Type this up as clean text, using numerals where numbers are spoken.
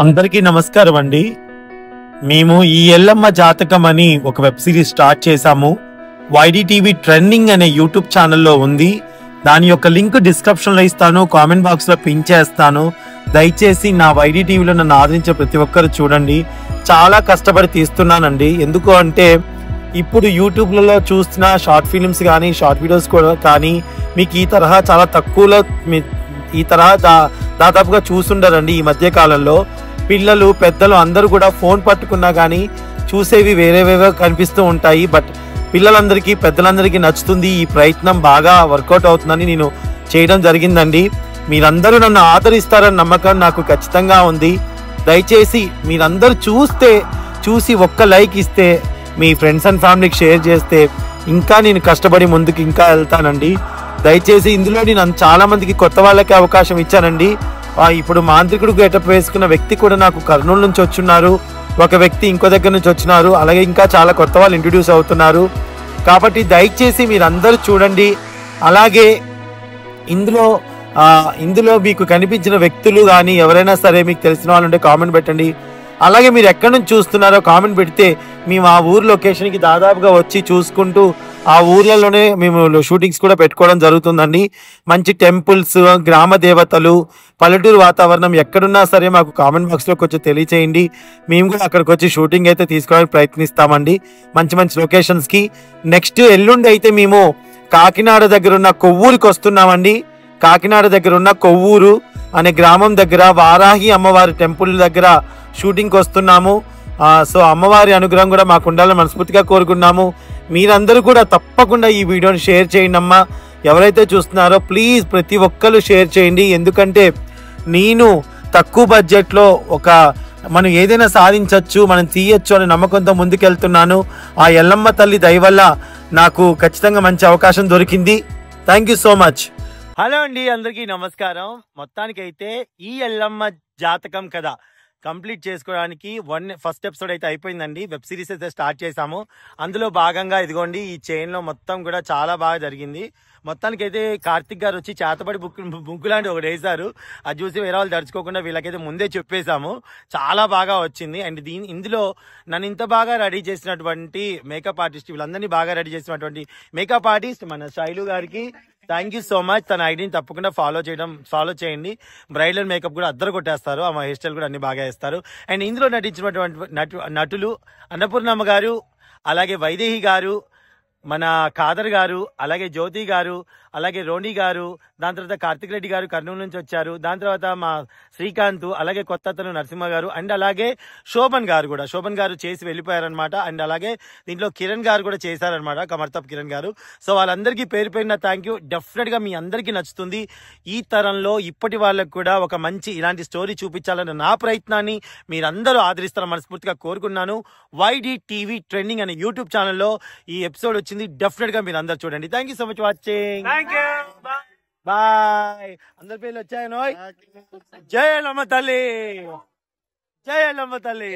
అందరికీ నమస్కారం అండి. మేము ఈ ఎల్లమ్మ జాతకం అని ఒక వెబ్ సిరీస్ స్టార్ట్ చేశాము. YDTV ట్రెండింగ్ అనే యూట్యూబ్ ఛానల్లో ఉంది. దాని యొక్క లింక్ డిస్క్రిప్షన్లో ఇస్తాను, కామెంట్ బాక్స్లో పిన్ చేస్తాను. దయచేసి నా YDTVలో నన్ను ఆదరించే ప్రతి ఒక్కరు చూడండి. చాలా కష్టపడి తీస్తున్నానండి. ఎందుకు అంటే ఇప్పుడు యూట్యూబ్లలో చూస్తున్న షార్ట్ ఫిలిమ్స్ కానీ షార్ట్ వీడియోస్ కూడా కానీ మీకు ఈ తరహా చాలా తక్కువలో ఈ తరహా దాదాపుగా చూస్తుండరండి. ఈ మధ్య కాలంలో పిల్లలు పెద్దలు అందరూ కూడా ఫోన్ పట్టుకున్నా కానీ చూసేవి వేరేవేవో కనిపిస్తూ ఉంటాయి. బట్ పిల్లలందరికీ పెద్దలందరికీ నచ్చుతుంది. ఈ ప్రయత్నం బాగా వర్కౌట్ అవుతుందని నేను చేయడం జరిగిందండి. మీరందరూ నన్ను ఆదరిస్తారని నమ్మకం నాకు ఖచ్చితంగా ఉంది. దయచేసి మీరందరూ చూసి ఒక్క లైక్ ఇస్తే, మీ ఫ్రెండ్స్ అండ్ ఫ్యామిలీకి షేర్ చేస్తే ఇంకా నేను కష్టపడి ముందుకు ఇంకా వెళ్తానండి. దయచేసి ఇందులో నేను చాలా మందికి కొత్త వాళ్ళకి అవకాశం ఇచ్చానండి. ఇప్పుడు మాంత్రికుడు గెటప్ వేసుకున్న వ్యక్తి కూడా నాకు కర్నూలు నుంచి వచ్చున్నారు, ఒక వ్యక్తి ఇంకో దగ్గర నుంచి వచ్చినారు, అలాగే ఇంకా చాలా కొత్త వాళ్ళు ఇంట్రడ్యూస్ అవుతున్నారు. కాబట్టి దయచేసి మీరందరూ చూడండి. అలాగే ఇందులో మీకు కనిపించిన వ్యక్తులు కానీ ఎవరైనా సరే మీకు తెలిసిన వాళ్ళు ఉంటే కామెంట్ పెట్టండి. అలాగే మీరు ఎక్కడి నుంచి చూస్తున్నారో కామెంట్ పెడితే మేము ఆ ఊరు లొకేషన్కి దాదాపుగా వచ్చి చూసుకుంటూ ఆ ఊర్లలోనే మేము షూటింగ్స్ కూడా పెట్టుకోవడం జరుగుతుందండి. మంచి టెంపుల్స్, గ్రామ దేవతలు, పల్లెటూరు వాతావరణం ఎక్కడున్నా సరే మాకు కామెంట్ బాక్స్లో కొంచెం తెలియచేయండి. మేము కూడా అక్కడికి వచ్చి షూటింగ్ అయితే తీసుకోవడానికి ప్రయత్నిస్తామండి, మంచి మంచి లొకేషన్స్కి. నెక్స్ట్ ఎల్లుండి అయితే మేము కాకినాడ దగ్గర ఉన్న కొవ్వూరుకి వస్తున్నామండి. కాకినాడ దగ్గర ఉన్న కొవ్వూరు అనే గ్రామం దగ్గర వారాహి అమ్మవారి టెంపుల్ దగ్గర షూటింగ్కి వస్తున్నాము. సో అమ్మవారి అనుగ్రహం కూడా మాకు ఉండాలని మనస్ఫూర్తిగా కోరుకున్నాము. మీరందరూ కూడా తప్పకుండా ఈ వీడియోని షేర్ చేయండి అమ్మా. ఎవరైతే చూస్తున్నారో ప్లీజ్ ప్రతి ఒక్కరు షేర్ చేయండి. ఎందుకంటే నేను తక్కువ బడ్జెట్లో మనం ఏదైనా సాధించవచ్చు, మనం తీయచ్చు అనే నమ్మకంతో ముందుకెళ్తున్నాను. ఆ ఎల్లమ్మ తల్లి దయ వల్ల నాకు ఖచ్చితంగా మంచి అవకాశం దొరికింది. Thank you so much. Hello అండి, అందరికీ నమస్కారం. మొత్తానికైతే ఈ ఎల్లమ్మ జాతకం కదా కంప్లీట్ చేసుకోవడానికి ఫస్ట్ ఎపిసోడ్ అయితే అయిపోయిందండి. వెబ్ సిరీస్ అయితే స్టార్ట్ చేశాము. అందులో భాగంగా ఇదిగోండి ఈ చైన్లో మొత్తం కూడా చాలా బాగా జరిగింది. మొత్తానికైతే కార్తిక్ గారు వచ్చి చేతబడి బుక్కు లాంటి ఒకటి వేశారు. అది చూసి వేరే వాళ్ళు దడుచుకోకుండా వీళ్ళకైతే ముందే చెప్పేశాము. చాలా బాగా వచ్చింది. అండ్ ఇందులో నన్ను ఇంత బాగా రెడీ చేసినటువంటి మేకప్ ఆర్టిస్ట్, వీళ్ళందరినీ బాగా రెడీ చేసినటువంటి మేకప్ ఆర్టిస్ట్ మన శైలు గారికి థ్యాంక్ యూ సో మచ్. తన ఐడిని తప్పకుండా ఫాలో చేయండి. బ్రైడల్ మేకప్ కూడా అద్దరు కొట్టేస్తారు. ఆ హెయిర్ స్టైల్ కూడా అన్ని బాగా వేస్తారు. అండ్ ఇందులో నటించినటువంటి నటులు అన్నపూర్ణమ్మ గారు, అలాగే వైదేహి గారు, మన ఖాదర్ గారు, అలాగే జ్యోతి గారు, అలాగే రోణి గారు, దాని తర్వాత కార్తిక్ రెడ్డి గారు కర్నూలు నుంచి వచ్చారు, దాని తర్వాత మా శ్రీకాంత్, అలాగే కొత్త అతను నరసింహ గారు, అండ్ అలాగే శోభన్ గారు చేసి వెళ్ళిపోయారనమాట. అండ్ అలాగే దీంట్లో కిరణ్ గారు కూడా చేశారనమాట, కమర్తప్ కిరణ్ గారు. సో వాళ్ళందరికీ పేరు పేరున థ్యాంక్ యూ. డెఫినెట్గా మీ అందరికీ నచ్చుతుంది. ఈ తరంలో ఇప్పటి వాళ్ళకు కూడా ఒక మంచి ఇలాంటి స్టోరీ చూపించాలన్న నా ప్రయత్నాన్ని మీరందరూ ఆదరిస్తారని మనస్ఫూర్తిగా కోరుకున్నాను. YDTV ట్రెండింగ్ అనే యూట్యూబ్ ఛానల్లో ఈ ఎపిసోడ్ వచ్చింది. డెఫినెట్గా మీరు అందరు చూడండి. Thank you so much watching. Bye. అందరి పేర్లు వచ్చాయనోయ్. జై ఎల్లమ్మ తల్లి, జై ఎల్లమ్మ తల్లి.